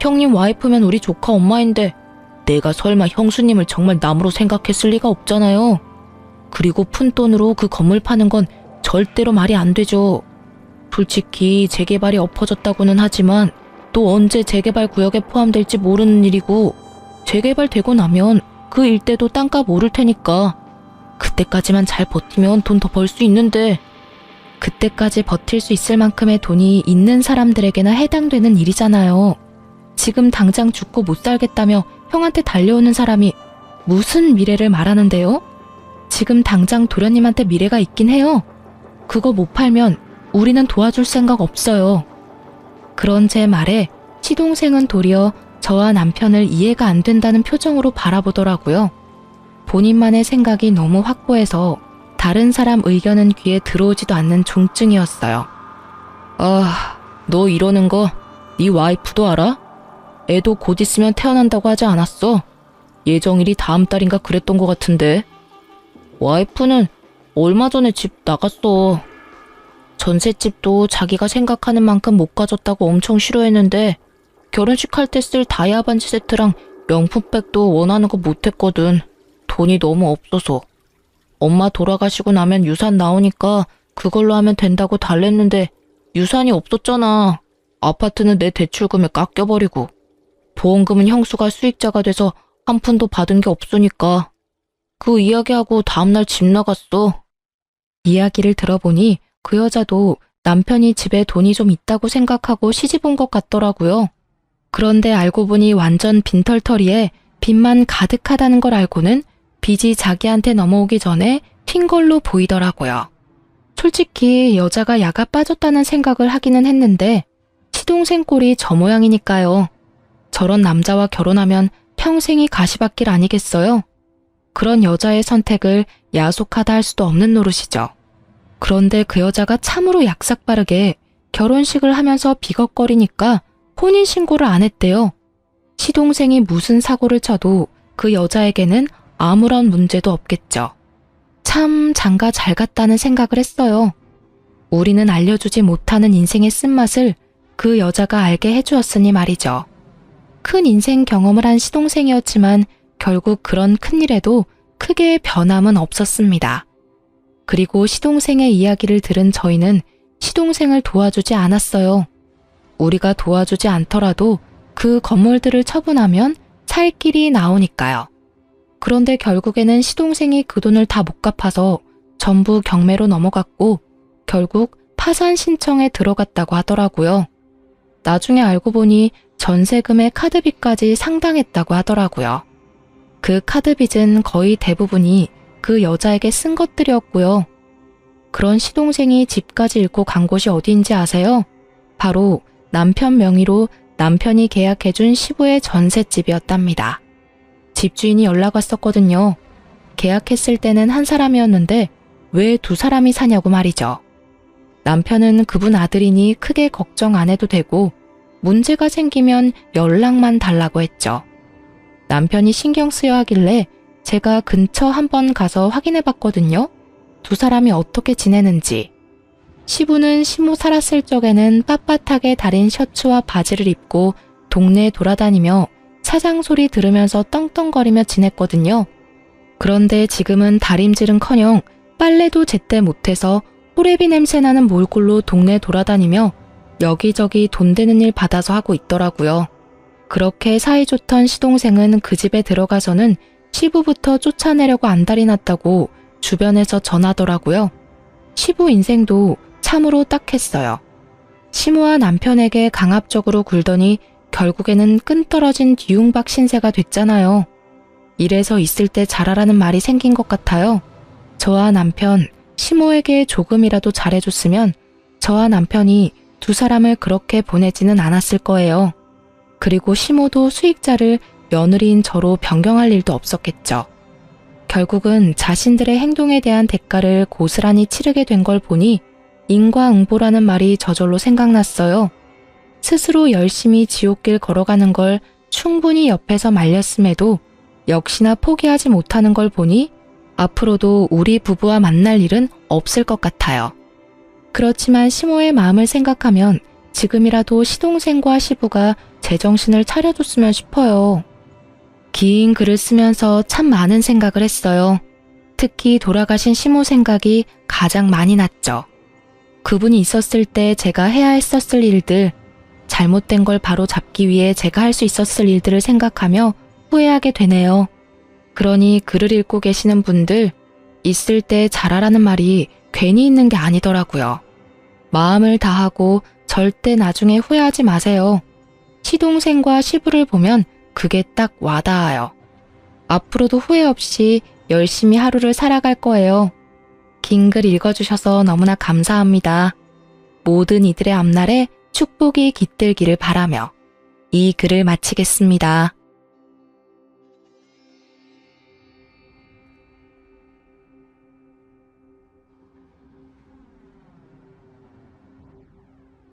형님 와이프면 우리 조카 엄마인데 내가 설마 형수님을 정말 남으로 생각했을 리가 없잖아요. 그리고 푼돈으로 그 건물 파는 건 절대로 말이 안 되죠. 솔직히 재개발이 엎어졌다고는 하지만 또 언제 재개발 구역에 포함될지 모르는 일이고, 재개발되고 나면 그 일대도 땅값 오를 테니까 그때까지만 잘 버티면 돈 더 벌 수 있는데, 그때까지 버틸 수 있을 만큼의 돈이 있는 사람들에게나 해당되는 일이잖아요. 지금 당장 죽고 못 살겠다며 형한테 달려오는 사람이 무슨 미래를 말하는데요? 지금 당장 도련님한테 미래가 있긴 해요. 그거 못 팔면 우리는 도와줄 생각 없어요. 그런 제 말에 시동생은 도리어 저와 남편을 이해가 안 된다는 표정으로 바라보더라고요. 본인만의 생각이 너무 확고해서 다른 사람 의견은 귀에 들어오지도 않는 중증이었어요. 너 이러는 거 네 와이프도 알아? 애도 곧 있으면 태어난다고 하지 않았어? 예정일이 다음 달인가 그랬던 것 같은데. 와이프는 얼마 전에 집 나갔어. 전셋집도 자기가 생각하는 만큼 못 가졌다고 엄청 싫어했는데 결혼식 할 때 쓸 다이아 반지 세트랑 명품백도 원하는 거 못했거든. 돈이 너무 없어서. 엄마 돌아가시고 나면 유산 나오니까 그걸로 하면 된다고 달랬는데 유산이 없었잖아. 아파트는 내 대출금에 깎여버리고 보험금은 형수가 수익자가 돼서 한 푼도 받은 게 없으니까. 그 이야기하고 다음날 집 나갔어. 이야기를 들어보니 그 여자도 남편이 집에 돈이 좀 있다고 생각하고 시집 온 것 같더라고요. 그런데 알고 보니 완전 빈털터리에 빚만 가득하다는 걸 알고는 빚이 자기한테 넘어오기 전에 튄 걸로 보이더라고요. 솔직히 여자가 야가 빠졌다는 생각을 하기는 했는데 시동생 꼴이 저 모양이니까요. 저런 남자와 결혼하면 평생이 가시밭길 아니겠어요? 그런 여자의 선택을 야속하다 할 수도 없는 노릇이죠. 그런데 그 여자가 참으로 약삭빠르게 결혼식을 하면서 비걱거리니까 혼인신고를 안 했대요. 시동생이 무슨 사고를 쳐도 그 여자에게는 아무런 문제도 없겠죠. 참 장가 잘 갔다는 생각을 했어요. 우리는 알려주지 못하는 인생의 쓴맛을 그 여자가 알게 해주었으니 말이죠. 큰 인생 경험을 한 시동생이었지만 결국 그런 큰일에도 크게 변함은 없었습니다. 그리고 시동생의 이야기를 들은 저희는 시동생을 도와주지 않았어요. 우리가 도와주지 않더라도 그 건물들을 처분하면 살 길이 나오니까요. 그런데 결국에는 시동생이 그 돈을 다 못 갚아서 전부 경매로 넘어갔고 결국 파산 신청에 들어갔다고 하더라고요. 나중에 알고 보니 전세금의 카드빚까지 상당했다고 하더라고요. 그 카드빚은 거의 대부분이 그 여자에게 쓴 것들이었고요. 그런 시동생이 집까지 잃고 간 곳이 어디인지 아세요? 바로 남편 명의로 남편이 계약해준 시부의 전셋집이었답니다. 집주인이 연락 왔었거든요. 계약했을 때는 한 사람이었는데 왜 두 사람이 사냐고 말이죠. 남편은 그분 아들이니 크게 걱정 안 해도 되고 문제가 생기면 연락만 달라고 했죠. 남편이 신경 쓰여 하길래 제가 근처 한번 가서 확인해 봤거든요. 두 사람이 어떻게 지내는지. 시부는 시모 살았을 적에는 빳빳하게 다린 셔츠와 바지를 입고 동네에 돌아다니며 사장 소리 들으면서 떵떵거리며 지냈거든요. 그런데 지금은 다림질은커녕 빨래도 제때 못해서 호레비 냄새나는 몰골로 동네 돌아다니며 여기저기 돈 되는 일 받아서 하고 있더라고요. 그렇게 사이좋던 시동생은 그 집에 들어가서는 시부부터 쫓아내려고 안달이 났다고 주변에서 전하더라고요. 시부 인생도 참으로 딱했어요. 시모와 남편에게 강압적으로 굴더니 결국에는 끈떨어진 뒤움박 신세가 됐잖아요. 이래서 있을 때 잘하라는 말이 생긴 것 같아요. 저와 남편, 시모에게 조금이라도 잘해줬으면 저와 남편이 두 사람을 그렇게 보내지는 않았을 거예요. 그리고 시모도 수익자를 며느리인 저로 변경할 일도 없었겠죠. 결국은 자신들의 행동에 대한 대가를 고스란히 치르게 된 걸 보니 인과응보라는 말이 저절로 생각났어요. 스스로 열심히 지옥길 걸어가는 걸 충분히 옆에서 말렸음에도 역시나 포기하지 못하는 걸 보니 앞으로도 우리 부부와 만날 일은 없을 것 같아요. 그렇지만 시모의 마음을 생각하면 지금이라도 시동생과 시부가 제정신을 차려줬으면 싶어요. 긴 글을 쓰면서 참 많은 생각을 했어요. 특히 돌아가신 시모 생각이 가장 많이 났죠. 그분이 있었을 때 제가 해야 했었을 일들, 잘못된 걸 바로 잡기 위해 제가 할 수 있었을 일들을 생각하며 후회하게 되네요. 그러니 글을 읽고 계시는 분들, 있을 때 잘하라는 말이 괜히 있는 게 아니더라고요. 마음을 다하고 절대 나중에 후회하지 마세요. 시동생과 시부를 보면 그게 딱 와닿아요. 앞으로도 후회 없이 열심히 하루를 살아갈 거예요. 긴 글 읽어주셔서 너무나 감사합니다. 모든 이들의 앞날에 축복이 깃들기를 바라며 이 글을 마치겠습니다.